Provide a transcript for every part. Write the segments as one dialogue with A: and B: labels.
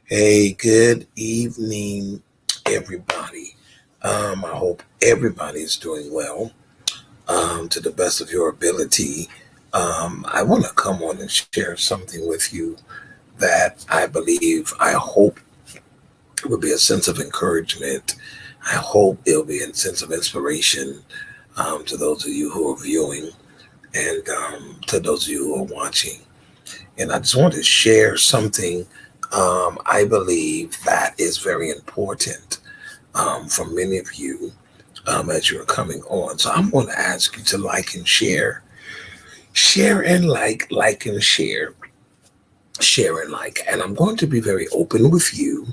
A: Hey, good evening, everybody. I hope everybody is doing well to the best of your ability. I want to come on and share something with you that I believe, I hope will be a sense of encouragement. I hope it'll be a sense of inspiration to those of you who are viewing and to those of you who are watching. And I just want to share something I believe that is very important for many of you as you're coming on. So I'm going to ask you to like and share, share and like and share, share and like. And I'm going to be very open with you.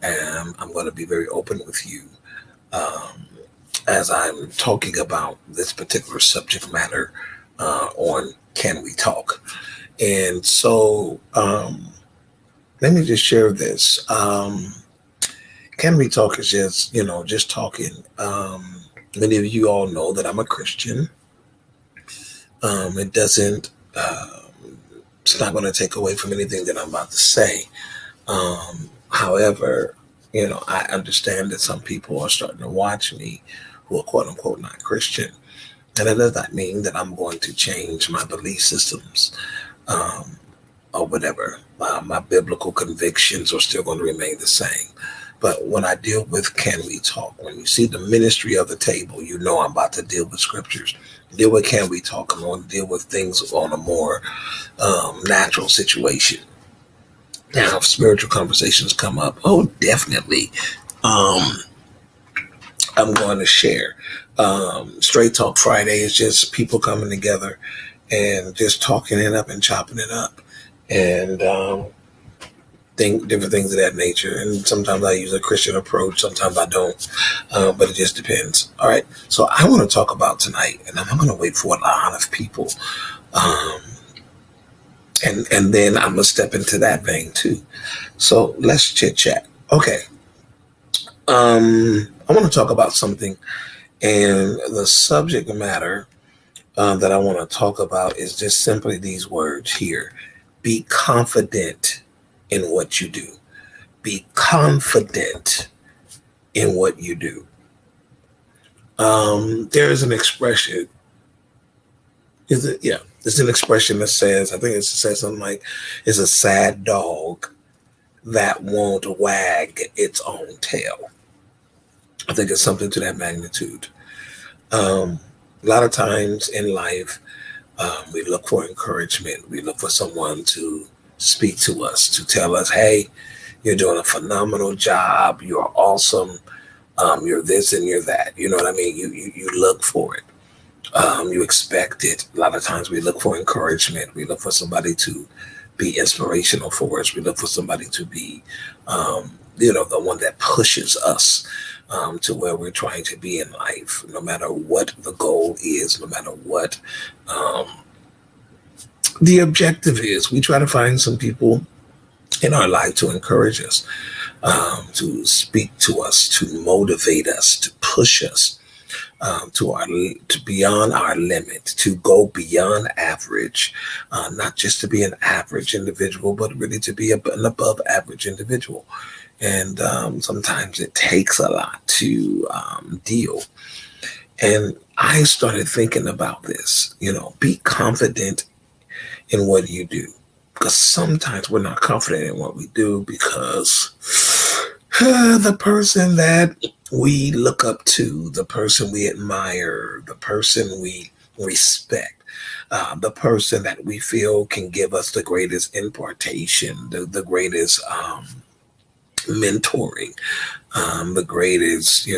A: I'm going to be very open with you um, as I'm talking about this particular subject matter on Can We Talk? And so let me just share this. Can We Talk is just, just talking. Many of you all know that I'm a Christian. It doesn't, it's not going to take away from anything that I'm about to say. However, I understand that some people are starting to watch me who are quote unquote not Christian. And that does not mean that I'm going to change my belief systems um, or whatever. My biblical convictions are still going to remain the same. But when I deal with Can We Talk, when you see the ministry of the table, you know I'm about to deal with scriptures. Deal with Can We Talk? I'm going to deal with things on a more natural situation. Now, if spiritual conversations come up, oh, definitely, um, I'm going to share. Straight Talk Friday is just people coming together and just talking it up and chopping it up. And different things of that nature. And sometimes I use a Christian approach, sometimes I don't, but it just depends. All right. So I want to talk about tonight, and I'm going to wait for a lot of people, um, and then I'm gonna step into that vein too. So let's chit chat. Okay. I want to talk about something, and the subject matter that I want to talk about is just simply these words here: be confident in what you do. Be confident in what you do. There is an expression. Is it? Yeah, there's an expression that says, I think it says something like, "It's a sad dog that won't wag its own tail." I think it's something to that magnitude. Um, a lot of times in life, we look for encouragement. We look for someone to speak to us, to tell us, "Hey, you're doing a phenomenal job. You're awesome. You're this and you're that." You know what I mean? You look for it. You expect it. A lot of times we look for encouragement. We look for somebody to be inspirational for us. We look for somebody to be, the one that pushes us to where we're trying to be in life, no matter what the goal is, no matter what um, the objective is. We try to find some people in our life to encourage us, to speak to us, to motivate us, to push us to beyond our limit, to go beyond average, not just to be an average individual, but really to be an above average individual. And sometimes it takes a lot to deal. And I started thinking about this. Be confident in what you do, because sometimes we're not confident in what we do because the person that we look up to, the person we admire, the person we respect, the person that we feel can give us the greatest impartation, the greatest mentoring, the greatest,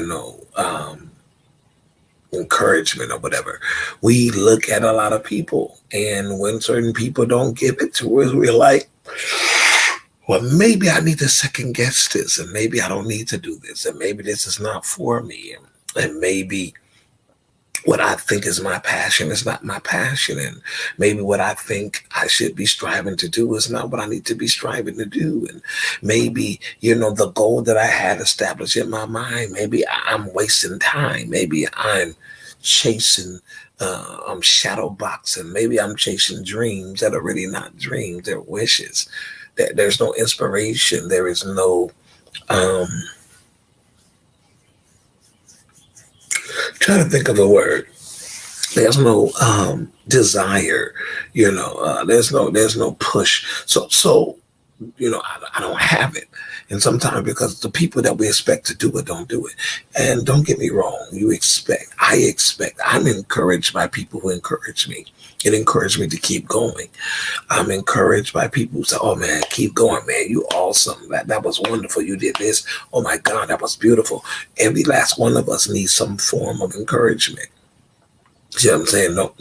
A: encouragement or whatever. We look at a lot of people, and when certain people don't give it to us, we're like, well, maybe I need to second guess this, and maybe I don't need to do this, and maybe this is not for me, and maybe what I think is my passion is not my passion, and maybe what I think I should be striving to do is not what I need to be striving to do, and maybe the goal that I had established in my mind, maybe I'm wasting time, maybe I'm chasing. I'm shadow boxing. Maybe I'm chasing dreams that are really not dreams, they're wishes. There's no inspiration. There is no um trying to think of a word. There's no desire, there's no push. So I don't have it. And sometimes because the people that we expect to do it don't do it. And don't get me wrong, I'm encouraged by people who encourage me. It encouraged me to keep going. I'm encouraged by people who say, "Oh man, keep going, man. You awesome. That was wonderful. You did this. Oh my God, that was beautiful." Every last one of us needs some form of encouragement. See what I'm saying? No,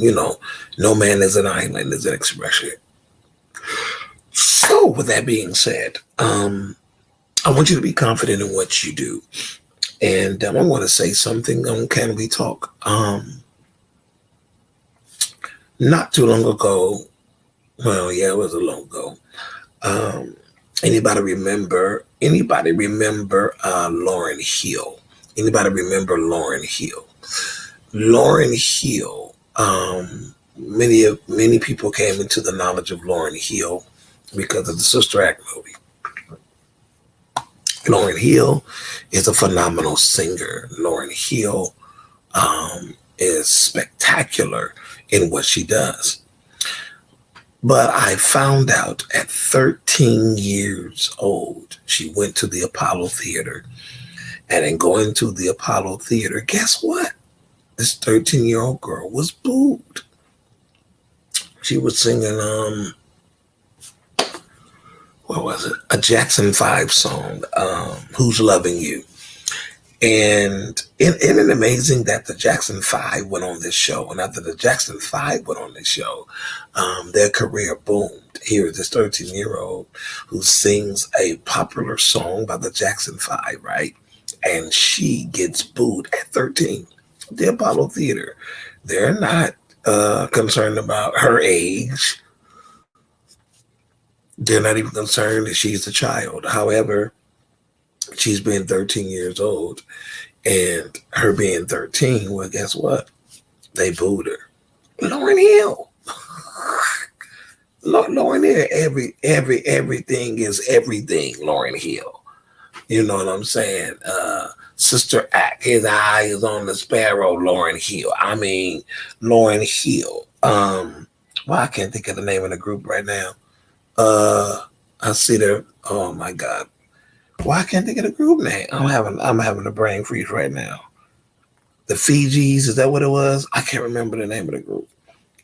A: no man is an island is an expression. So with that being said, I want you to be confident in what you do. And I want to say something on Can We Talk? Not too long ago, well, yeah, it was a long ago. Um, anybody remember Lauren Hill? Anybody remember Lauren Hill? Lauren Hill. Many people came into the knowledge of Lauren Hill because of the Sister Act movie. Lauren Hill is a phenomenal singer. Lauren Hill is spectacular in what she does. But I found out at 13 years old, she went to the Apollo Theater. And in going to the Apollo Theater, guess what? This 13-year-old girl was booed. She was singing, what was it? A Jackson 5 song, Who's Loving You? And isn't it amazing that the Jackson 5 went on this show? And after the Jackson 5 went on this show, their career boomed. Here is this 13-year-old who sings a popular song by the Jackson 5, right? And she gets booed at 13. The Apollo Theater. They're not concerned about her age. They're not even concerned that she's a child. However, she's been 13 years old, and her being 13, well, guess what? They booed her. Lauren Hill. Lauren Hill. Everything is everything. Lauren Hill. You know what I'm saying? Sister Act. His eye is on the sparrow. Lauren Hill. I mean, Lauren Hill. Well, I can't think of the name of the group right now. I see their. Oh my God. Why I can't think of the group name? I'm having a brain freeze right now. The Fijis, is that what it was? I can't remember the name of the group.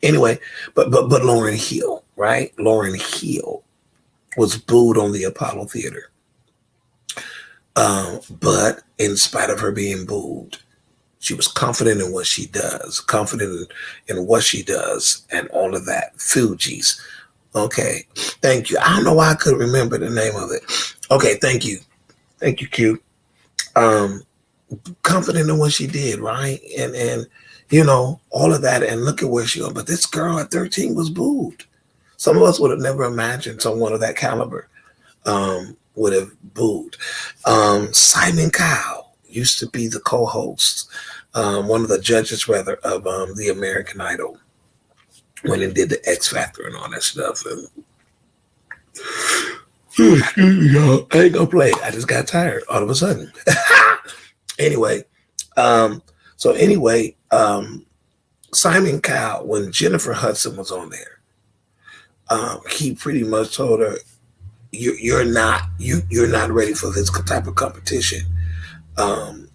A: Anyway, but Lauren Hill, right? Lauren Hill was booed on the Apollo Theater. But in spite of her being booed, she was confident in what she does, and all of that. Fugees. Okay, thank you. I don't know why I couldn't remember the name of it. Okay, thank you. Thank you, Q. Confident in what she did, right? And all of that, and look at where she went. But this girl at 13 was booed. Some of us would have never imagined someone of that caliber would have booed. Simon Cowell used to be the co-host, one of the judges, rather, of the American Idol, when it did the X Factor and all that stuff. And I ain't gonna play. I just got tired all of a sudden. Anyway, Simon Cowell, when Jennifer Hudson was on there, he pretty much told her, "You're not ready for this type of competition.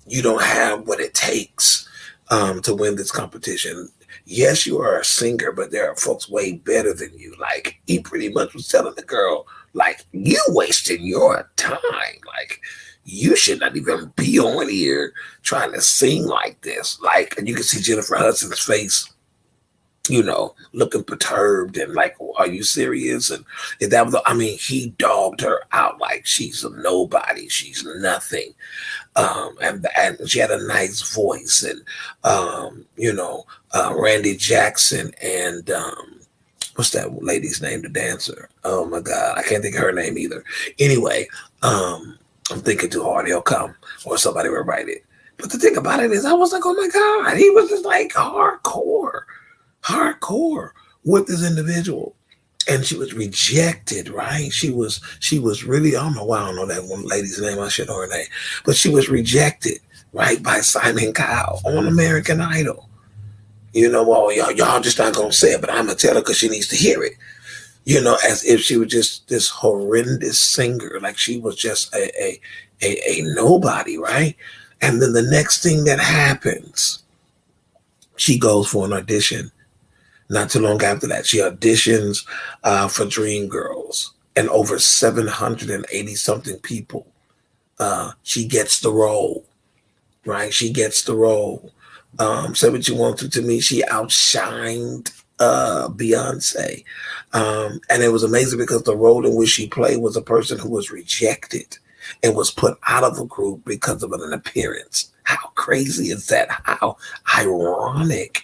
A: You don't have what it takes to win this competition. Yes, you are a singer, but there are folks way better than you." Like, he pretty much was telling the girl, like, you wasting your time. Like, you should not even be on here trying to sing like this. Like, and you can see Jennifer Hudson's face, looking perturbed and like, are you serious? And that was, he dogged her out like she's a nobody, she's nothing. And she had a nice voice, and Randy Jackson and what's that lady's name, the dancer? Oh my God, I can't think of her name either. Anyway, I'm thinking too hard, he'll come, or somebody will write it. But the thing about it is, I was like, oh my God, he was just like hardcore with this individual. and she was rejected, right? She was really, I don't know why I don't know that one lady's name. I should know her name, but she was rejected, right, by Simon Cowell on American Idol. Well, y'all just not gonna say it, but I'm gonna tell her because she needs to hear it. As if she was just this horrendous singer, like she was just a nobody, right? And then the next thing that happens, she goes for an audition. Not too long after that, she auditions for Dreamgirls, and over 780 something people. She gets the role, right? She gets the role. Say what you want to me. She outshined Beyonce. And it was amazing because the role in which she played was a person who was rejected and was put out of a group because of an appearance. How crazy is that? How ironic,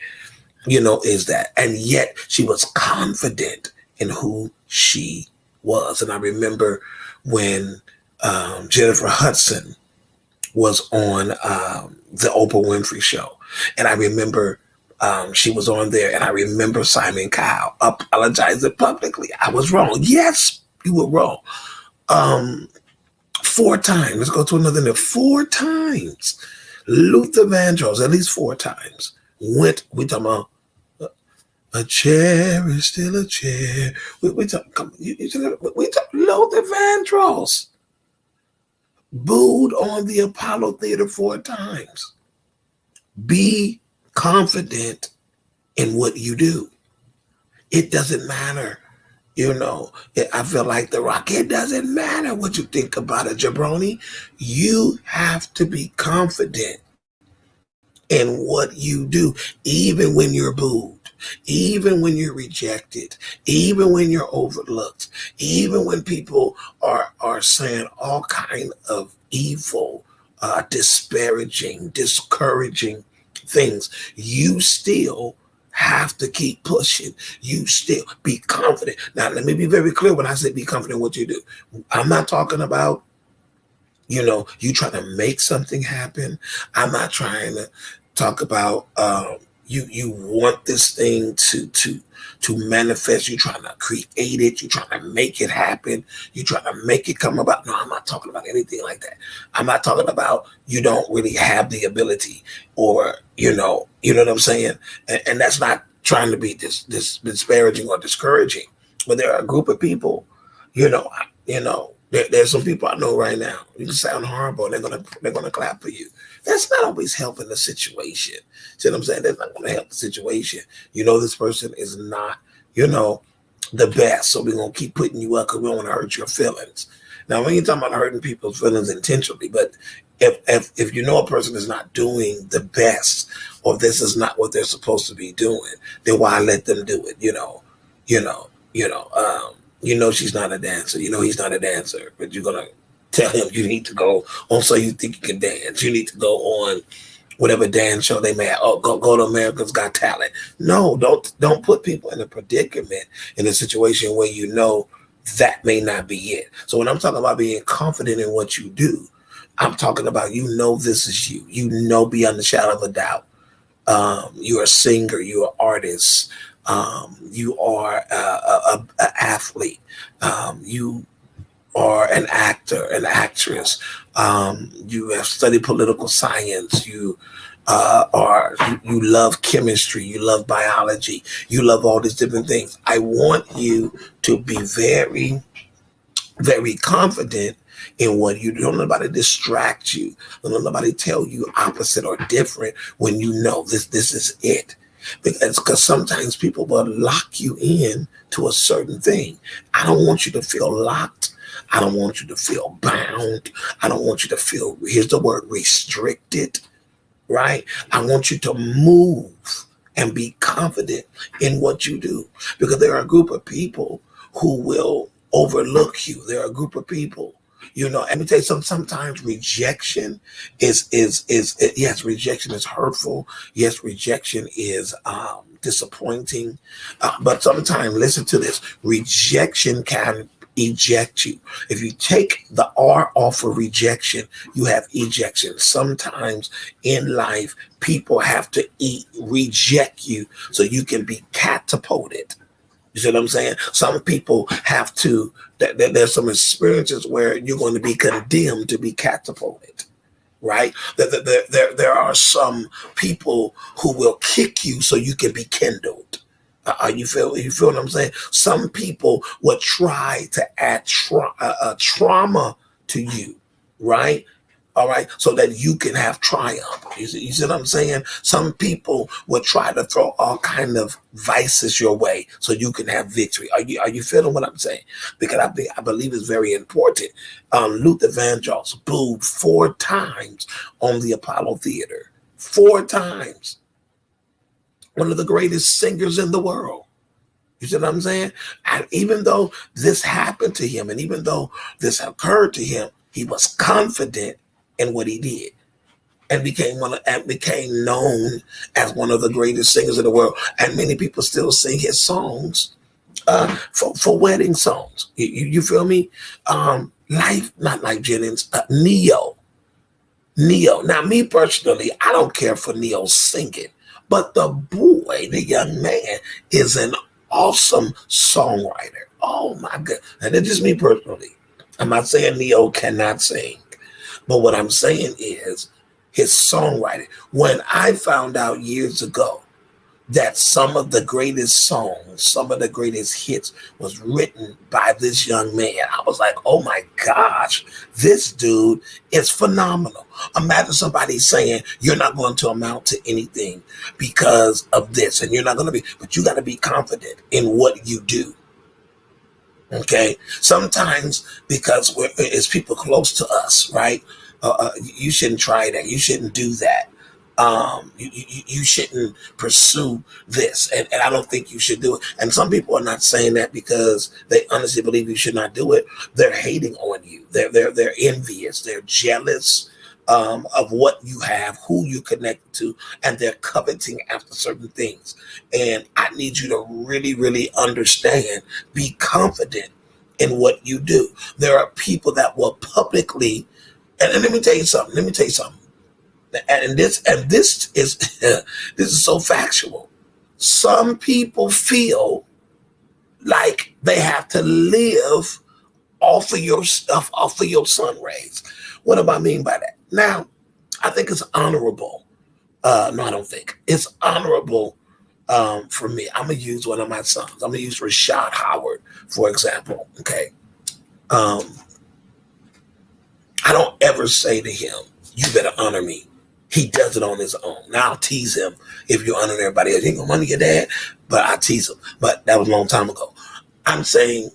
A: is that? And yet she was confident in who she was. And I remember when Jennifer Hudson was on the Oprah Winfrey Show. And I remember she was on there, and I remember Simon Cowell apologizing publicly. I was wrong. Yes, you were wrong. 4 times. Let's go to another there. 4 times. Luther Vandross, at least 4 times, we talking about a chair is still a chair. We talk Luther Vandross booed on the Apollo Theater 4 times. Be confident in what you do. It doesn't matter. I feel like The Rock. It doesn't matter what you think about a jabroni. You have to be confident in what you do, even when you're booed, even when you're rejected, even when you're overlooked, even when people are saying all kind of evil, disparaging, discouraging things. You still have to keep pushing. You still be confident. Now, let me be very clear when I say be confident in what you do. I'm not talking about, you trying to make something happen. I'm not trying to talk about you want this thing to manifest. You're trying to create it. You're trying to make it happen. You're trying to make it come about. No, I'm not talking about anything like that. I'm not talking about you don't really have the ability, or you know what I'm saying. And that's not trying to be this disparaging or discouraging. But there are a group of people, there's some people I know right now. You can sound horrible, and they're gonna clap for you. That's not always helping the situation. See what I'm saying? That's not going to help the situation. This person is not, the best. So we're going to keep putting you up because we don't want to hurt your feelings. Now, we ain't talking about hurting people's feelings intentionally, but if a person is not doing the best, or this is not what they're supposed to be doing, then why let them do it? She's not a dancer. He's not a dancer, but you're going to tell him you need to go on So You Think You Can Dance. You need to go on whatever dance show they may have. Oh, go to America's Got Talent. No, don't put people in a predicament, in a situation where that may not be it. So when I'm talking about being confident in what you do, I'm talking about this is you. Beyond the shadow of a doubt. You're a singer. You're an artist. You are an athlete. You are an actor, an actress. You have studied political science. You you love chemistry. You love biology. You love all these different things. I want you to be very, very confident in what you do. Don't let nobody distract you. Don't let nobody tell you opposite or different when this is it. Because sometimes people will lock you in to a certain thing. I don't want you to feel locked. I don't want you to feel bound. I don't want you to feel, here's the word, restricted, right? I want you to move and be confident in what you do, because there are a group of people who will overlook you. There are a group of people, and let me tell you something. Sometimes rejection is yes, rejection is hurtful. Yes, rejection is disappointing. But sometimes, listen to this, rejection can eject you. If you take the R off of rejection, you have ejection. Sometimes in life, people have to reject you so you can be catapulted You see what I'm saying? Some people have to, there's some experiences where you're going to be condemned to be catapulted, right? There are some people who will kick you so you can be kindled. You feel what I'm saying? Some people will try to add trauma to you, right? All right, so that you can have triumph. You see what I'm saying? Some people will try to throw all kind of vices your way so you can have victory. Are you feeling what I'm saying? Because I believe it's very important. Luther Vandross booed 4 times on the Apollo Theater. 4 times. One of the greatest singers in the world. You see what I'm saying? And even though this happened to him, and even though this occurred to him, he was confident in what he did, and became known as one of the greatest singers in the world. And many people still sing his songs for wedding songs. You feel me? Life, not like Jennings, Neo. Neo. Now, me personally, I don't care for Neo singing, but the boy, the young man, is an awesome songwriter. Oh my God. And it's just me personally. I'm not saying Neo cannot sing, but what I'm saying is his songwriting. When I found out years ago that some of the greatest songs, some of the greatest hits was written by this young man, I was like, oh my gosh, this dude is phenomenal. Imagine somebody saying you're not going to amount to anything because of this, and you're not going to be, but you got to be confident in what you do. Okay, sometimes because it's people close to us, right? You shouldn't try that. You shouldn't do that. You shouldn't pursue this, and I don't think you should do it. And some people are not saying that because they honestly believe you should not do it. They're hating on you. They're envious. They're jealous of what you have, who you connect to, and they're coveting after certain things. And I need you to really, really understand, be confident in what you do. There are people that will publicly, and let me tell you something. Let me tell you something. And this is this is so factual. Some people feel like they have to live off of your stuff, off of your sun rays. What do I mean by that? Now, I think it's honorable. No, I don't think it's honorable for me. I'm gonna use one of my sons. I'm gonna use Rashad Howard, for example. Okay, um, I don't ever say to him, "You better honor me." He does it on his own. Now I'll tease him if you honor everybody else. You ain't gonna honor your dad, but I tease him. But that was a long time ago. I'm saying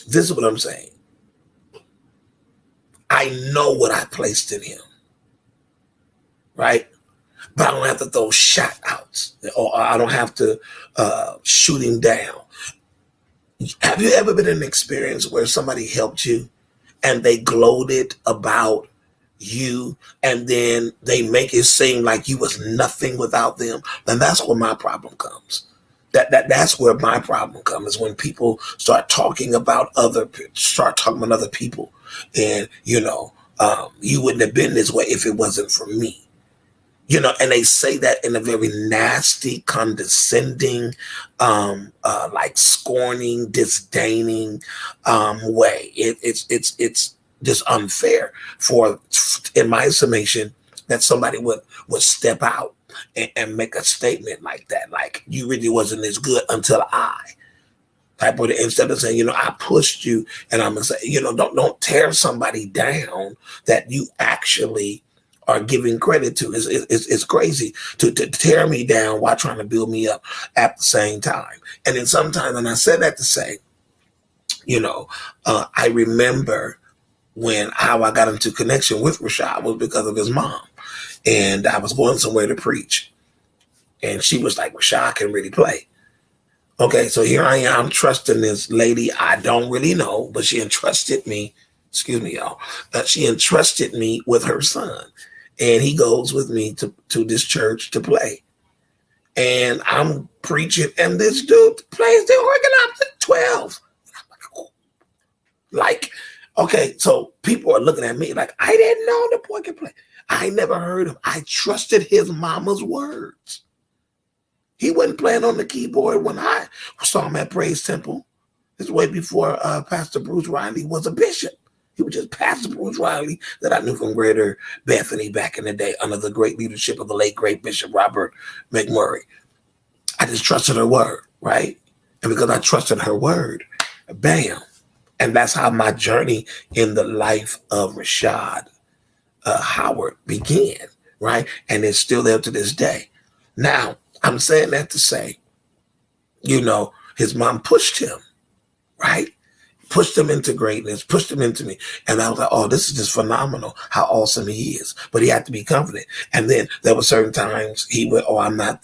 A: this is what I'm saying. I know what I placed in him, right? But I don't have to throw shot outs, or I don't have to shoot him down. Have you ever been in an experience where somebody helped you and they gloated about you, and then they make it seem like you was nothing without them? Then that's where my problem comes. That's where my problem comes, is when people start talking about other people, and you wouldn't have been this way if it wasn't for me. And they say that in a very nasty, condescending, like scorning, disdaining way. It's just unfair for, in my summation, that somebody would step out and make a statement like that, like you really wasn't as good until I. Type of, instead of saying, I pushed you, and I'm gonna say, don't tear somebody down that you actually are giving credit to. It's crazy to tear me down while trying to build me up at the same time. And then sometimes, and I said that to say, I remember how I got into connection with Rashad was because of his mom. And I was going somewhere to preach. And she was like, Rashad can really play. Okay, so here I am trusting this lady I don't really know, but she entrusted me, excuse me, y'all, she entrusted me with her son. And he goes with me to this church to play. And I'm preaching, and this dude plays the organ up to 12. Like, okay, so people are looking at me like, I didn't know the boy could play. I never heard him. I trusted his mama's words. He wasn't playing on the keyboard when I saw him at Praise Temple. This way before Pastor Bruce Riley was a bishop. He was just Pastor Bruce Riley that I knew from Greater Bethany back in the day under the great leadership of the late great Bishop Robert McMurray. I just trusted her word, right? And because I trusted her word, bam. And that's how my journey in the life of Rashad Howard began, right? And it's still there to this day. Now, I'm saying that to say, his mom pushed him, right? Pushed him into greatness, pushed him into me. And I was like, oh, this is just phenomenal how awesome he is. But he had to be confident. And then there were certain times he would, oh, I'm not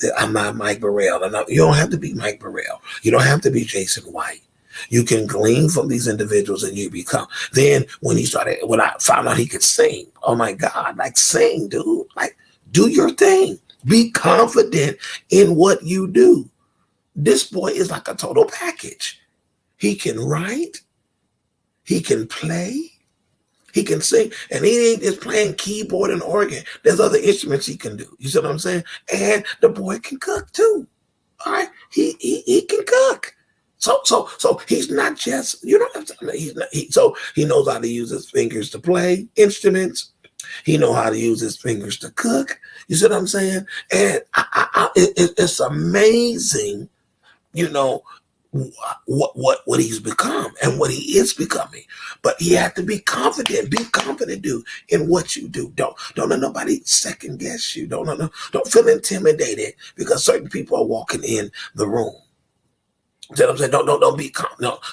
A: Mike Burrell. And you don't have to be Mike Burrell. You don't have to be Jason White. You can glean from these individuals and you become. Then when I found out he could sing, oh my God, like sing, dude. Like do your thing. Be confident in what you do. This boy is like a total package. He can write. He can play. He can sing. And he ain't just playing keyboard and organ. There's other instruments he can do. You see what I'm saying? And the boy can cook too. All right? He can cook. So he's not just, you don't have to, so he knows how to use his fingers to play instruments. He knows how to use his fingers to cook. You see what I'm saying? And it's amazing, what he's become and what he is becoming. But he had to be confident. Be confident, dude, in what you do. Don't let nobody second guess you. Don't feel intimidated because certain people are walking in the room. You know what I'm saying? Don't be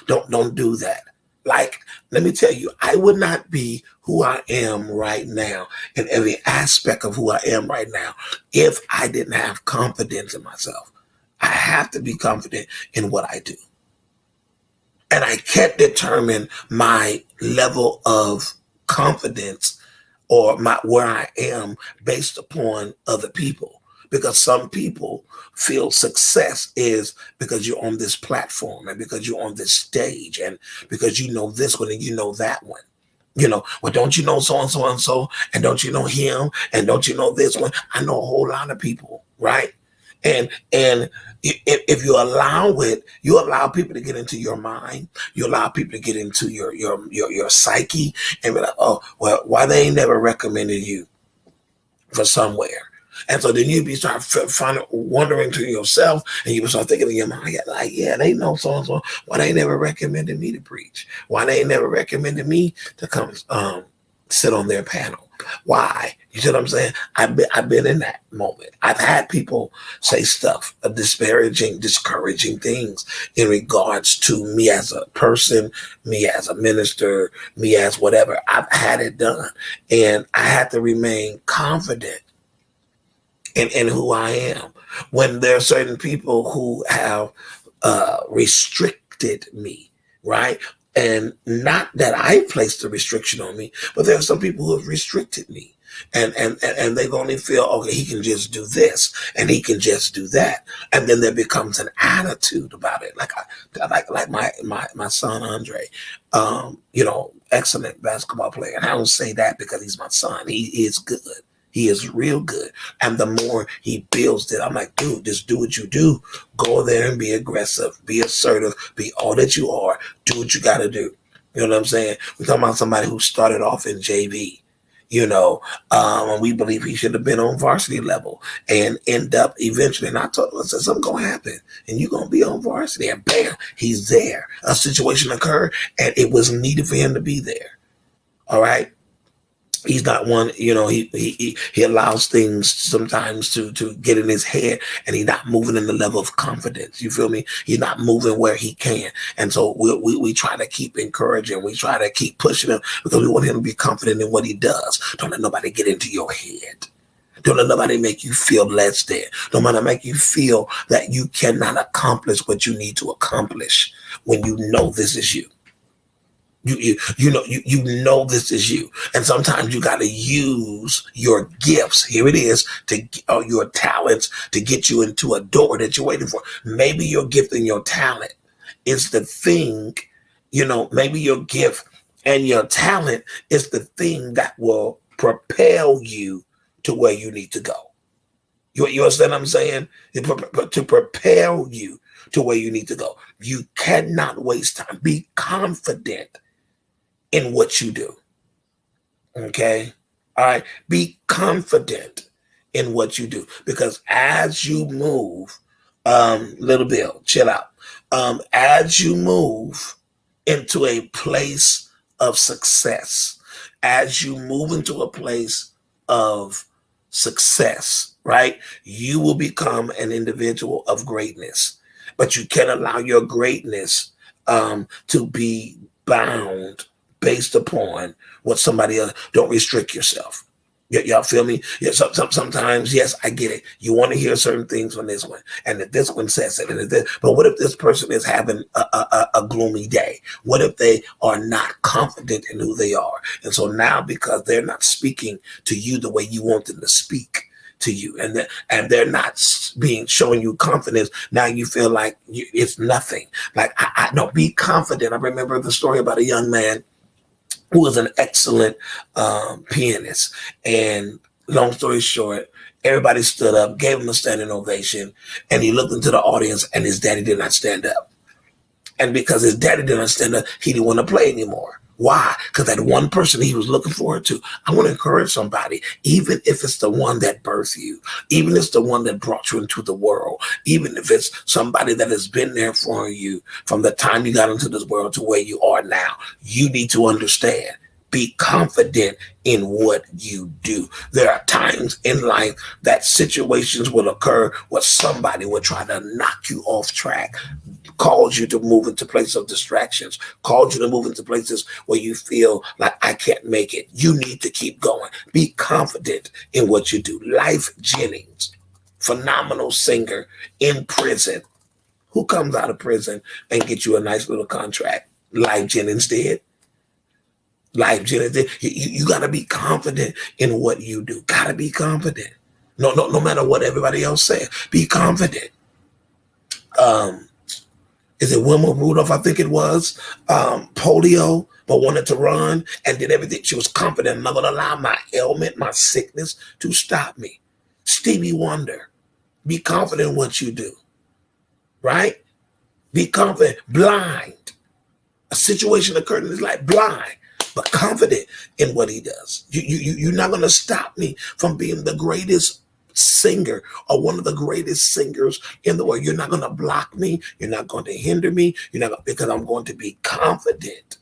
A: don't do that. Like, let me tell you, I would not be who I am right now in every aspect of who I am right now if I didn't have confidence in myself. I have to be confident in what I do. And I can't determine my level of confidence or where I am based upon other people. Because some people feel success is because you're on this platform and because you're on this stage and because you know this one and you know that one. Well, don't you know so and so and so, and don't you know him, and don't you know this one? I know a whole lot of people, right? And if you allow people to get into your mind, you allow people to get into your psyche, and be like, oh, well, why they ain't never recommended you for somewhere? And so then you start wondering to yourself, and you start thinking in your mind, like, yeah, they know so and so. Why they never recommended me to preach? Why they never recommended me to come sit on their panel? Why? You see what I'm saying? I've been in that moment. I've had people say stuff, disparaging, discouraging things in regards to me as a person, me as a minister, me as whatever. I've had it done, and I had to remain confident in who I am. When there are certain people who have restricted me, right? And not that I placed a restriction on me, but there are some people who have restricted me. And they only feel, okay, he can just do this and he can just do that. And then there becomes an attitude about it. Like my son, Andre, excellent basketball player. And I don't say that because he's my son. He is good. He is real good. And the more he builds it, I'm like, dude, just do what you do. Go there and be aggressive, be assertive, be all that you are. Do what you got to do. You know what I'm saying? We're talking about somebody who started off in JV, and we believe he should have been on varsity level and end up eventually. And I told him, I said, something's going to happen and you're going to be on varsity. And bam, he's there. A situation occurred and it was needed for him to be there. All right. He's not one, he allows things sometimes to get in his head, and he's not moving in the level of confidence. You feel me? He's not moving where he can. And so we try to keep encouraging. We try to keep pushing him because we want him to be confident in what he does. Don't let nobody get into your head. Don't let nobody make you feel less than. Don't let make you feel that you cannot accomplish what you need to accomplish when you know this is you. You know this is you, and sometimes you got to use your gifts. Here it is your talents to get you into a door that you're waiting for. Maybe your gift and your talent is the thing. Maybe your gift and your talent is the thing that will propel you to where you need to go. You understand what I'm saying? To prepare you to where you need to go. You cannot waste time. Be confident in what you do. Okay. All right. Be confident in what you do because as you move, little Bill, chill out. As you move into a place of success, as you move into a place of success, right? You will become an individual of greatness, but you can't allow your greatness to be bound based upon what somebody else. Don't restrict yourself. Y'all feel me? Yeah. Sometimes, yes, I get it. You want to hear certain things from this one, and if this one says it, and this, but what if this person is having a gloomy day? What if they are not confident in who they are? And so now, because they're not speaking to you the way you want them to speak to you, and they're not being showing you confidence. Now you feel like it's nothing. Like I no, be confident. I remember the story about a young man who was an excellent pianist. And long story short, everybody stood up, gave him a standing ovation, and he looked into the audience, and his daddy did not stand up. And because his daddy didn't stand up, he didn't want to play anymore. Why? Because that one person he was looking forward to. I want to encourage somebody, even if it's the one that birthed you, even if it's the one that brought you into the world, even if it's somebody that has been there for you from the time you got into this world to where you are now, you need to understand. Be confident in what you do. There are times in life that situations will occur where somebody will try to knock you off track, cause you to move into places of distractions, cause you to move into places where you feel like I can't make it. You need to keep going. Be confident in what you do. Life Jennings, phenomenal singer in prison. Who comes out of prison and gets you a nice little contract? Life Jennings did. Life Jennings did. You got to be confident in what you do. Got to be confident. No matter what everybody else says. Be confident. Is it Wilma Rudolph? I think it was. Polio, but wanted to run and did everything. She was confident. I'm not going to allow my ailment, my sickness to stop me. Stevie Wonder, be confident in what you do. Right? Be confident. Blind. A situation occurred in his life. Blind, but confident in what he does. You're not going to stop me from being the greatest singer or one of the greatest singers in the world. You're not going to block me. You're not going to hinder me. You're not because I'm going to be confident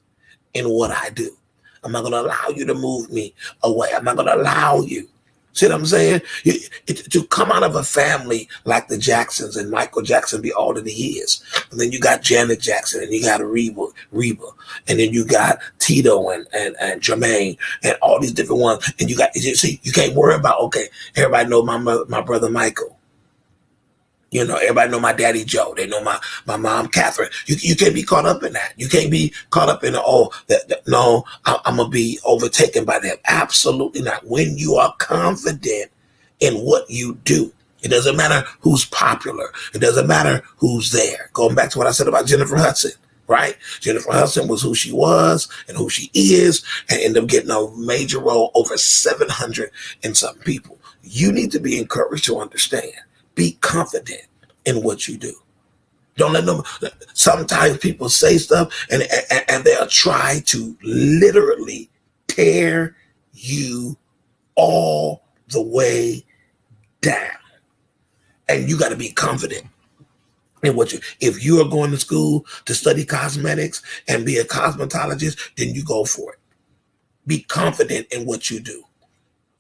A: in what I do. I'm not going to allow you to move me away. I'm not going to allow you. See what I'm saying? To come out of a family like the Jacksons and Michael Jackson be all that he is. And then you got Janet Jackson and you got Reba, and then you got Tito and Jermaine and all these different ones. And you see, you can't worry about, okay, everybody know my brother Michael. You know, everybody know my daddy Joe. They know my mom Catherine. You can't be caught up in that. You can't be caught up in no, I'm gonna be overtaken by them. Absolutely not. When you are confident in what you do, it doesn't matter who's popular. It doesn't matter who's there. Going back to what I said about Jennifer Hudson, right? Jennifer Hudson was who she was and who she is, and ended up getting a major role over 700 and some people. You need to be encouraged to understand. Be confident in what you do. Don't let them. Sometimes people say stuff and they'll try to literally tear you all the way down. And you got to be confident in what you. If you are going to school to study cosmetics and be a cosmetologist, then you go for it. Be confident in what you do.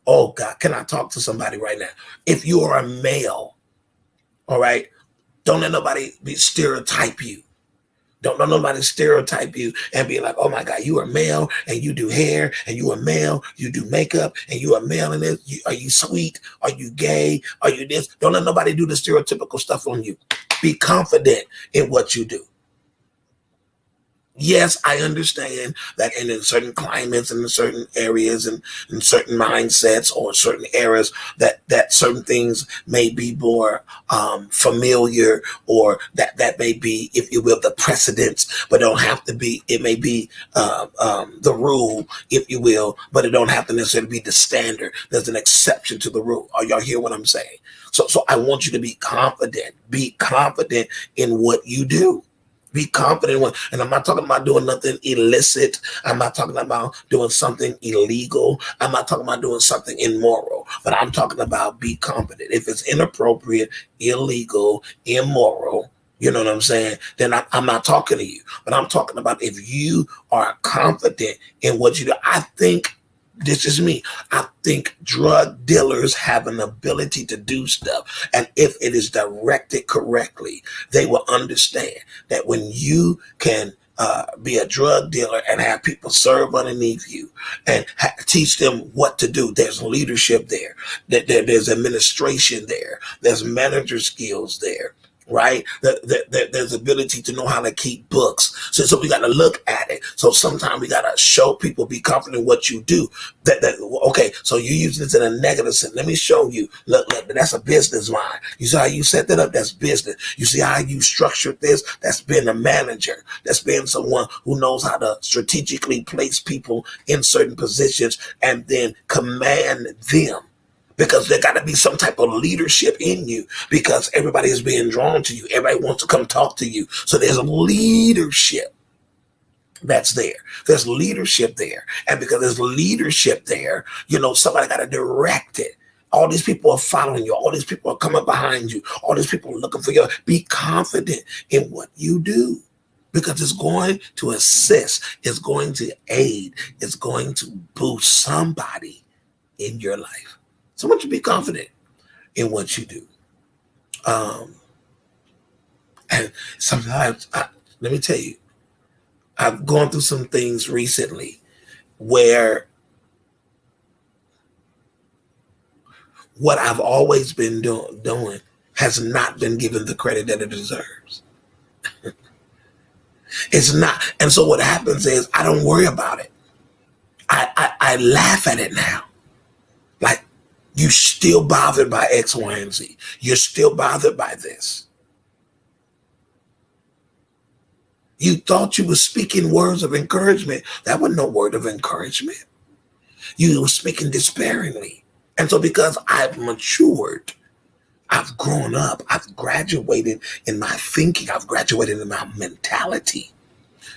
A: Oh God, can I talk to somebody right now? If you are a male, all right, don't let nobody stereotype you. Don't let nobody stereotype you and be like, oh my God, you are male and you do hair and you are male, you do makeup and you are male in this. Are you sweet? Are you gay? Are you this? Don't let nobody do the stereotypical stuff on you. Be confident in what you do. Yes, I understand that in certain climates and in certain areas and in certain mindsets or certain eras that certain things may be more familiar, or that may be, if you will, the precedents, but don't have to be. It may be the rule, if you will, but it don't have to necessarily be the standard. There's an exception to the rule. Are y'all hear what I'm saying? So I want you to be confident. Be confident in what you do. Be confident when, and I'm not talking about doing nothing illicit. I'm not talking about doing something illegal. I'm not talking about doing something immoral. But I'm talking about be confident. If it's inappropriate, illegal, immoral, you know what I'm saying? Then I'm not talking to you. But I'm talking about if you are confident in what you do. I think this is me. I think drug dealers have an ability to do stuff. And if it is directed correctly, they will understand that when you can be a drug dealer and have people serve underneath you and teach them what to do, there's leadership there. There's administration there. There's manager skills there. Right? There's ability to know how to keep books. So we got to look at it. So sometimes we got to show people, be confident in what you do. Okay, so you use this in a negative sense. Let me show you. Look, that's a business mind. You see how you set that up? That's business. You see how you structured this? That's being a manager. That's being someone who knows how to strategically place people in certain positions and then command them, because there got to be some type of leadership in you, because everybody is being drawn to you. Everybody wants to come talk to you. So there's leadership that's there. There's leadership there. And because there's leadership there, somebody got to direct it. All these people are following you. All these people are coming behind you. All these people are looking for you. Be confident in what you do, because it's going to assist. It's going to aid. It's going to boost somebody in your life. So I want you to be confident in what you do. And sometimes, let me tell you, I've gone through some things recently where what I've always been doing has not been given the credit that it deserves. It's not. And so what happens is I don't worry about it. I laugh at it now. Like, you still bothered by X, Y, and Z. You're still bothered by this. You thought you were speaking words of encouragement. That was no word of encouragement. You were speaking despairingly. And so because I've matured, I've grown up, I've graduated in my thinking, I've graduated in my mentality.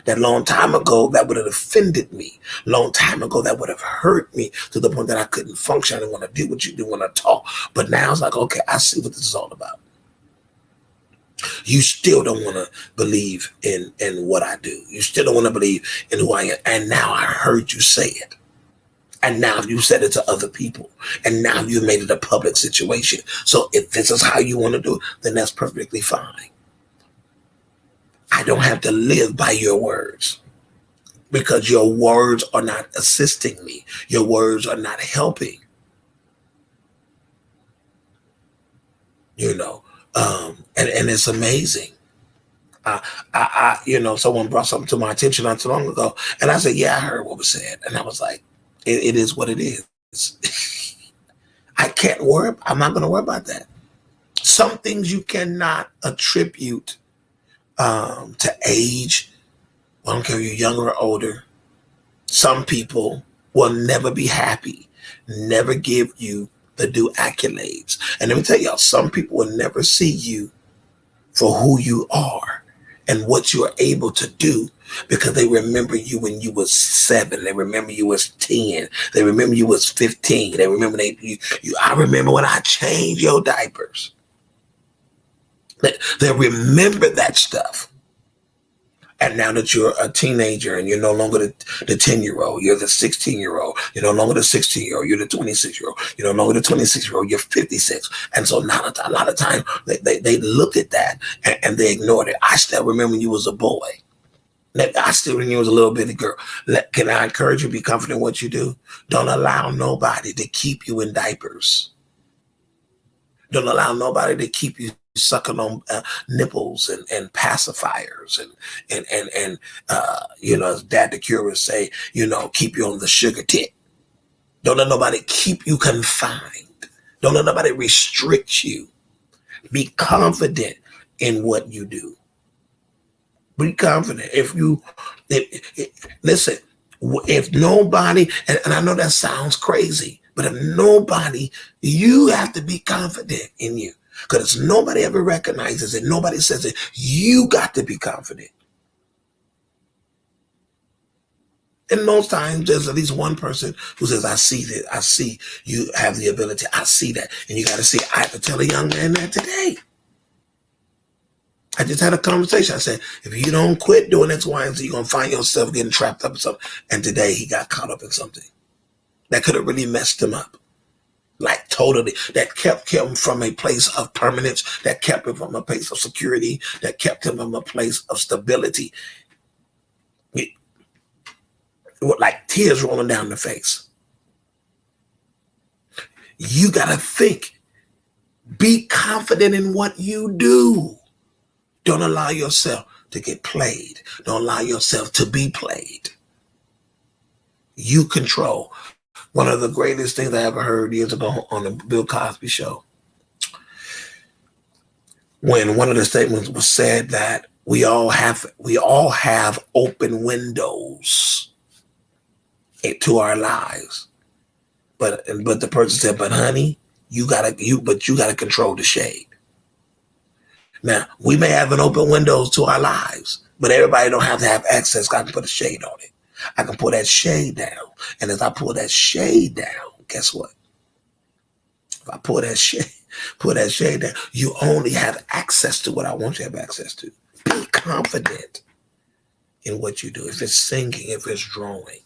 A: That long time ago, that would have offended me. Long time ago, that would have hurt me to the point that I couldn't function. I didn't want to do what you do when I talk. But now it's like, okay, I see what this is all about. You still don't want to believe in what I do. You still don't want to believe in who I am. And now I heard you say it. And now you said it to other people. And now you made it a public situation. So if this is how you want to do it, then that's perfectly fine. I don't have to live by your words, because your words are not assisting me. Your words are not helping. And it's amazing. Someone brought something to my attention not too long ago, and I said, yeah, I heard what was said. And I was like, it is what it is. I can't worry. I'm not going to worry about that. Some things you cannot attribute to age. I don't care if you're younger or older. Some people will never be happy, never give you the due accolades. And let me tell y'all, some people will never see you for who you are and what you're able to do, because they remember you when you was 7. They remember you was 10. They remember you was 15. They remember I remember when I changed your diapers. They remember that stuff. And now that you're a teenager and you're no longer the 10-year-old, you're the 16-year-old, you're no longer the 16-year-old, you're the 26-year-old, you're no longer the 26-year-old, you're 56. And so now a lot of time they looked at that and they ignored it. I still remember when you was a boy. I still remember you was a little bitty girl. Can I encourage you to be confident in what you do? Don't allow nobody to keep you in diapers. Don't allow nobody to keep you sucking on nipples and pacifiers and as Dad the Cure would say, keep you on the sugar tit. Don't let nobody keep you confined. Don't let nobody restrict you. Be confident in what you do. Be confident. Listen, if nobody, and I know that sounds crazy, but if nobody, you have to be confident in you. Because nobody ever recognizes it, nobody says it, you got to be confident. And most times there's at least one person who says, I see that, I see you have the ability, I see that. And you got to see, I have to tell a young man that today. I just had a conversation. I said, if you don't quit doing X, Y, and Z, you're going to find yourself getting trapped up in something. And today he got caught up in something that could have really messed him up. Like totally. That kept him from a place of permanence, that kept him from a place of security, that kept him from a place of stability. Like tears rolling down the face. You got to think. Be confident in what you do. Don't allow yourself to get played. Don't allow yourself to be played. You control. One of the greatest things I ever heard years ago on the Bill Cosby show, when one of the statements was said that we all have open windows to our lives, but the person said, but honey, you gotta control the shade. Now, we may have an open windows to our lives, but everybody don't have to have access. I can put a shade on it. I can pull that shade down. And as I pull that shade down, guess what? If I pull that shade down, you only have access to what I want you to have access to. Be confident in what you do. If it's singing, if it's drawing,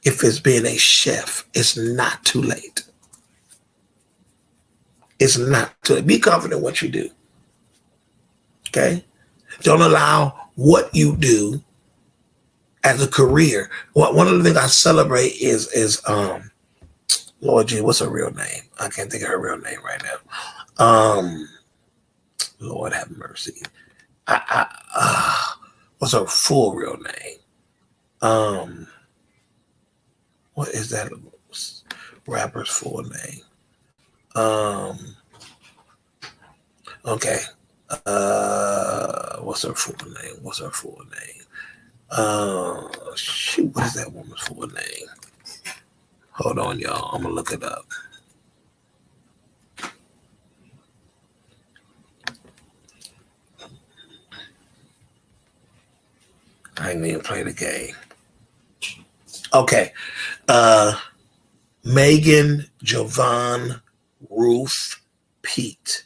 A: if it's being a chef, it's not too late. It's not too late. Be confident in what you do. Okay? Don't allow what you do as a career. One of the things I celebrate is Lord G, what's her real name? I can't think of her real name right now. Lord have mercy. What's her full real name? What is that rapper's full name? Okay. What's her full name? Shoot, what is that woman's full name? Hold on, y'all. I'm gonna look it up. I ain't even play the game. Okay. Megan Jovan Ruth Pete.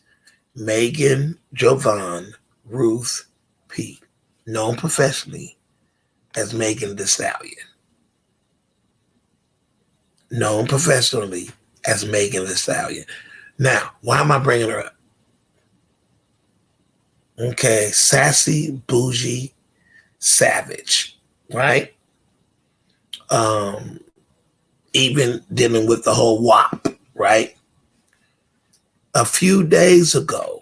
A: Megan Jovan Ruth Pete. Known professionally as Megan Thee Stallion. Known professionally as Megan Thee Stallion. Now, why am I bringing her up? Okay, sassy, bougie, savage, right? Even dealing with the whole WAP, right? A few days ago,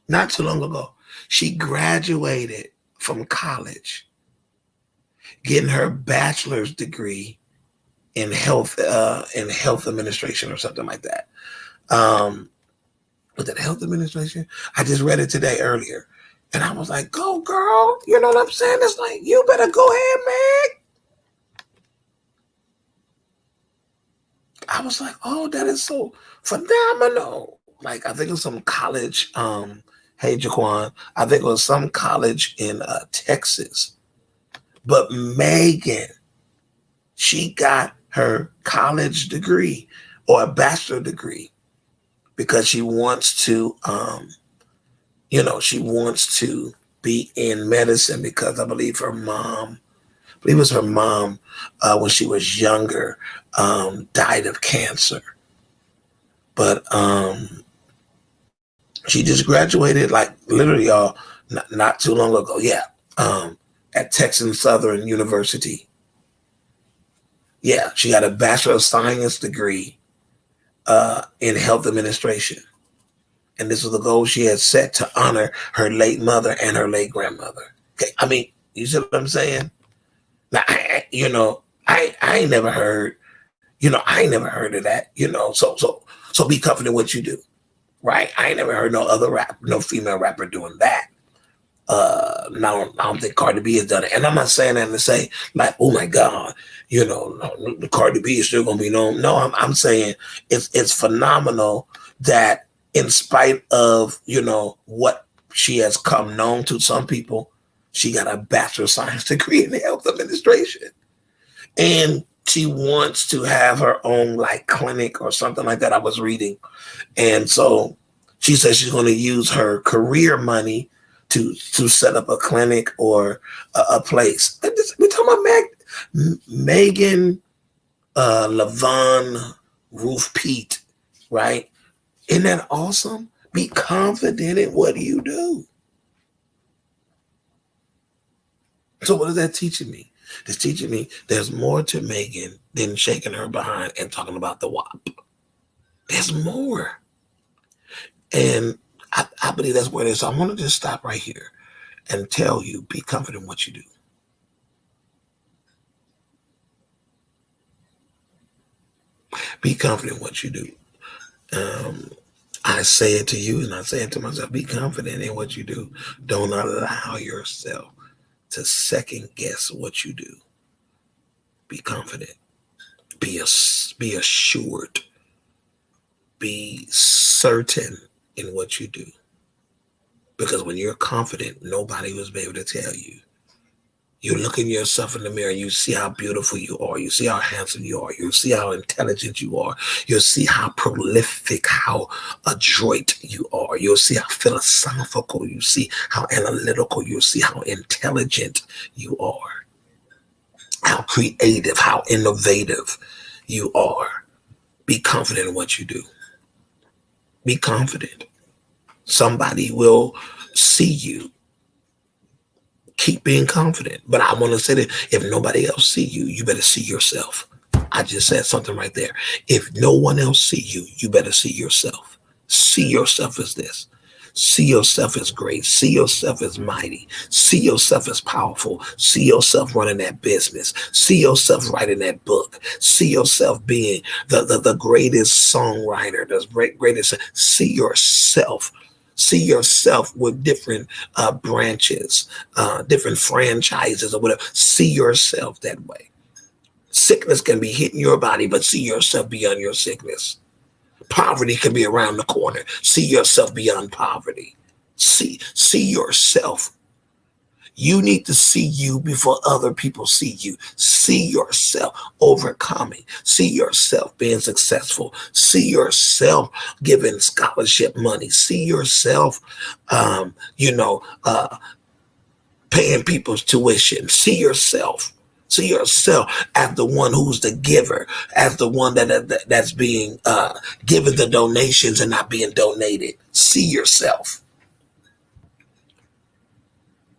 A: not too long ago, she graduated from college, getting her bachelor's degree in health administration or something like that. Was it health administration? I just read it today earlier. And I was like, go girl, you know what I'm saying? It's like, you better go ahead, man. I was like, oh, that is so phenomenal. Like, I think it was some college, hey, Jaquan, I think it was some college in Texas. But Megan, she got her college degree or a bachelor degree because she wants to, she wants to be in medicine because I believe it was her mom, when she was younger, died of cancer. But she just graduated, like literally, y'all, not too long ago. Yeah, at Texas Southern University. Yeah, she got a Bachelor of Science degree in health administration. And this was the goal she had set to honor her late mother and her late grandmother. Okay, I mean, you see what I'm saying? Now, I ain't never heard, I ain't never heard of that, so be confident what you do, right? I ain't never heard no other no female rapper doing that. Now I don't think Cardi B has done it, and I'm not saying that to say like, oh my God, no, the Cardi B is still gonna be known. No, I'm saying it's phenomenal that in spite of what she has come known to some people, she got a Bachelor of Science degree in health administration, and she wants to have her own like clinic or something like that. I was reading, and so she says she's going to use her career money to set up a clinic or a place. We're talking about Megan Levon Roof Pete, right? Isn't that awesome? Be confident in what you do. So what is that teaching me? It's teaching me there's more to Megan than shaking her behind and talking about the WAP. There's more. And I believe that's where it is. So I want to just stop right here and tell you, be confident in what you do. Be confident in what you do. I say it to you and I say it to myself. Be confident in what you do. Don't allow yourself to second guess what you do. Be confident. Be assured. Be certain in what you do. Because when you're confident, nobody will be able to tell you. You look in yourself in the mirror, you see how beautiful you are. You see how handsome you are. You see how intelligent you are. You'll see how prolific, how adroit you are. You'll see how philosophical. You see how analytical. You'll see how intelligent you are. How creative, how innovative you are. Be confident in what you do. Be confident. Somebody will see you. Keep being confident. But I want to say that if nobody else see you, you better see yourself. I just said something right there. If no one else see you, you better see yourself. See yourself as this. See yourself as great. See yourself as mighty. See yourself as powerful. See yourself running that business. See yourself writing that book. See yourself being the greatest songwriter, the greatest. See yourself. See yourself with different branches, different franchises or whatever. See yourself that way. Sickness can be hitting your body, but see yourself beyond your sickness. Poverty can be around the corner. See yourself beyond poverty. See yourself. You need to see you before other people see you. See yourself overcoming. See yourself being successful. See yourself giving scholarship money. See yourself, paying people's tuition. See yourself. See yourself as the one who's the giver, as the one that's being given the donations and not being donated. See yourself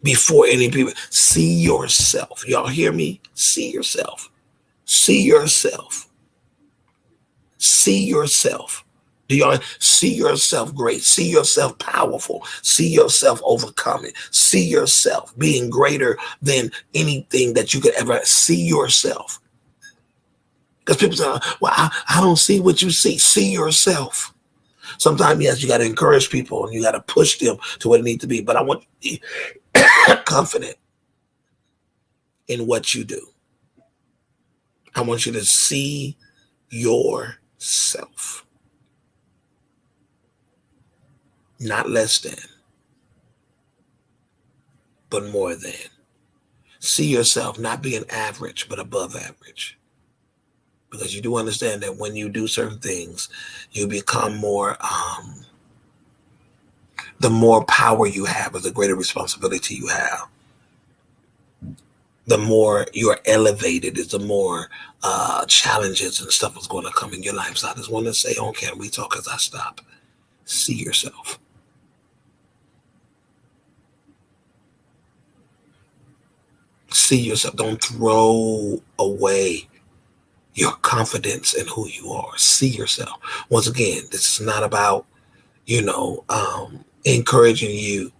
A: before any people. See yourself. Y'all hear me? See yourself. See yourself. See yourself. Do y'all see yourself great? See yourself powerful. See yourself overcoming. See yourself being greater than anything that you could ever see yourself. Because people say, well, I don't see what you see. See yourself. Sometimes, yes, you got to encourage people and you got to push them to what it needs to be. But I want you to be confident in what you do. I want you to see yourself. Not less than, but more than. See yourself not being average, but above average. Because you do understand that when you do certain things, you become more, the more power you have is the greater responsibility you have. The more you're elevated is the more challenges and stuff is going to come in your life. So I just want to say on camera, we talk as I stop. See yourself. See yourself. Don't throw away your confidence in who you are. See yourself. Once again, this is not about, encouraging you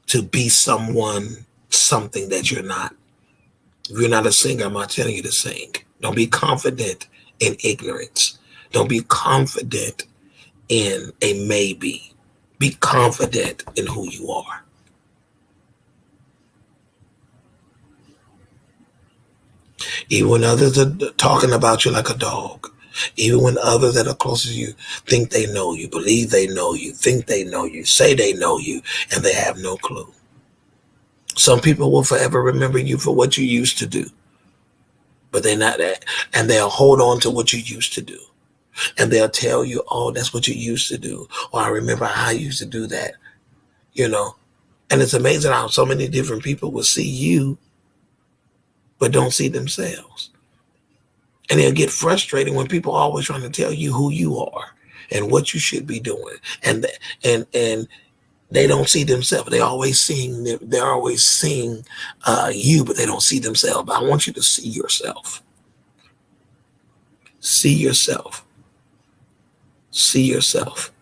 A: to be something that you're not. If you're not a singer, I'm not telling you to sing. Don't be confident in ignorance. Don't be confident in a maybe. Be confident in who you are. Even when others are talking about you like a dog, even when others that are close to you think they know you, believe they know you, think they know you, say they know you, and they have no clue. Some people will forever remember you for what you used to do, but they're not that. And they'll hold on to what you used to do. And they'll tell you, oh, that's what you used to do. Or I remember how I used to do that, you know. And it's amazing how so many different people will see you, but don't see themselves. And they'll get frustrated when people are always trying to tell you who you are and what you should be doing. And they don't see themselves. They're always seeing you, but they don't see themselves. But I want you to see yourself. See yourself. See yourself.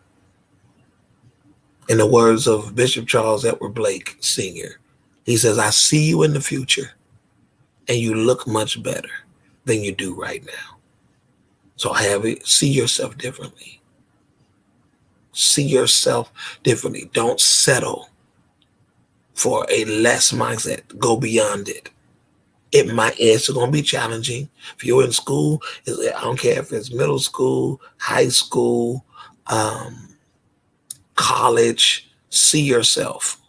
A: In the words of Bishop Charles Edward Blake Sr., he says, I see you in the future and you look much better than you do right now. So see yourself differently. See yourself differently. Don't settle for a less mindset. Go beyond it. It's going to be challenging. If you're in school, I don't care if it's middle school, high school, college, see yourself.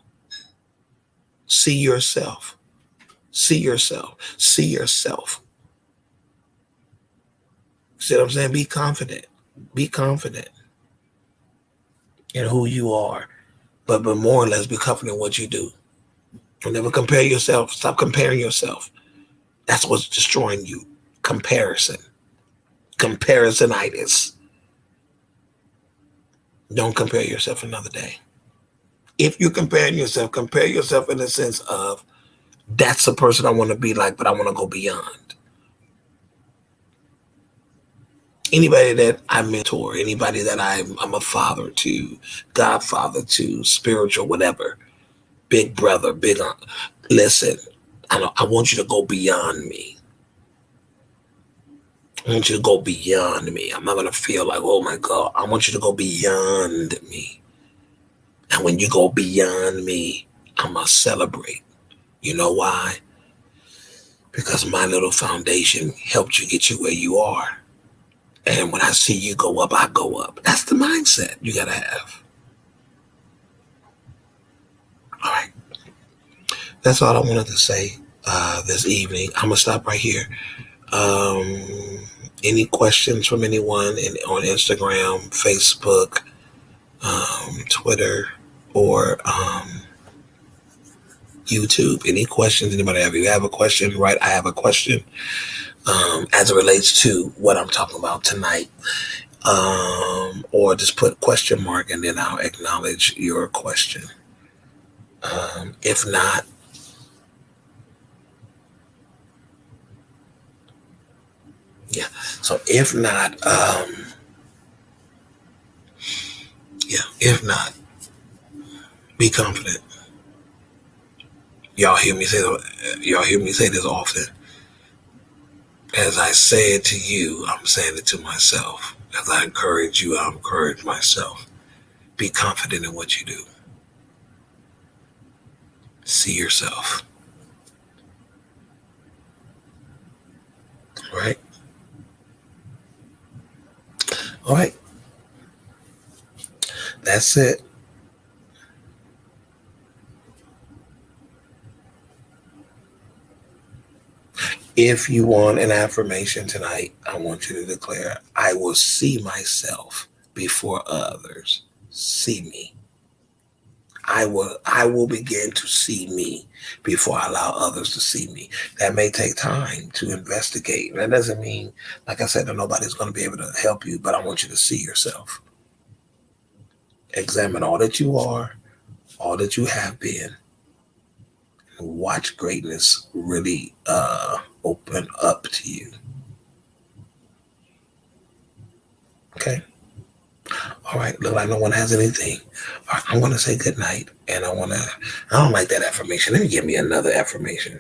A: See yourself. See yourself. See yourself. See what I'm saying? Be confident. Be confident in who you are. But more or less be confident in what you do. Don't never compare yourself. Stop comparing yourself. That's what's destroying you. Comparison. Comparisonitis. Don't compare yourself another day. If you're comparing yourself, compare yourself in the sense of that's the person I want to be like, but I want to go beyond. Anybody that I mentor, anybody that I'm a father to, godfather to, spiritual, whatever, big brother, big aunt, listen, I want you to go beyond me. I want you to go beyond me. I'm not going to feel like, oh my God. I want you to go beyond me. And when you go beyond me, I'm going to celebrate. You know why? Because my little foundation helped you get you where you are. And when I see you go up, I go up. That's the mindset you got to have. All right. That's all I wanted to say this evening. I'm going to stop right here. Any questions from anyone on Instagram, Facebook, Twitter, or YouTube? Any questions anybody have? If you have a question, right? I have a question as it relates to what I'm talking about tonight. Or just put question mark and then I'll acknowledge your question. If not, yeah. So if not, if not, be confident. Y'all hear me say this often. As I say it to you, I'm saying it to myself. As I encourage you, I encourage myself. Be confident in what you do. See yourself. All right? All right. That's it. If you want an affirmation tonight, I want you to declare, I will see myself before others see me. I will begin to see me before I allow others to see me. That may take time to investigate. That doesn't mean, like I said, that nobody's going to be able to help you, but I want you to see yourself. Examine all that you are, all that you have been, and watch greatness really open up to you. Okay. All right. Look like no one has anything. All right, I'm going to say good night. And I don't like that affirmation. Let me give me another affirmation.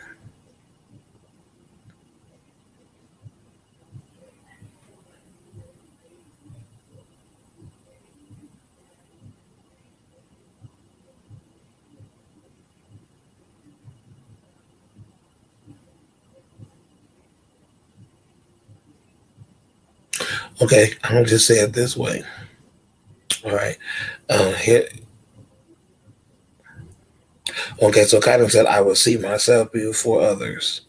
A: Okay. I'm going to just say it this way. All right. Here. Okay. So Kylan said, I will see myself before others.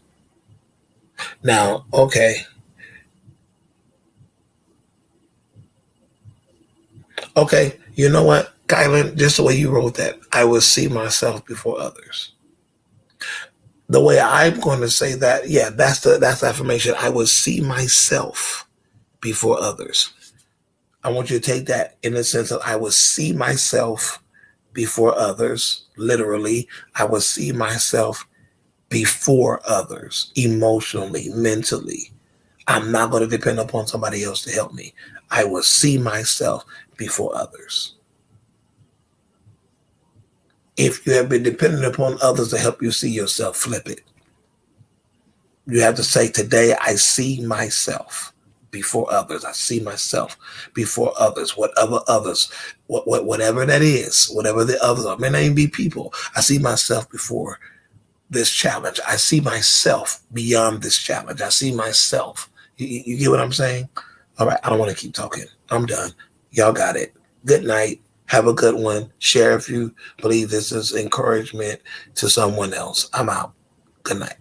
A: Now, okay. Okay. You know what? Kylan, just the way you wrote that, I will see myself before others. The way I'm going to say that, yeah, that's the affirmation. I will see myself before others. I want you to take that in the sense of I will see myself before others. Literally, I will see myself before others, emotionally, mentally. I'm not going to depend upon somebody else to help me. I will see myself before others. If you have been dependent upon others to help you see yourself, flip it. You have to say, today I see myself before others. I see myself before others, whatever others, whatever that is, whatever the others are. It may not even be people. I see myself before this challenge. I see myself beyond this challenge. I see myself. You get what I'm saying? All right. I don't want to keep talking. I'm done. Y'all got it. Good night. Have a good one. Share if you believe this is encouragement to someone else. I'm out. Good night.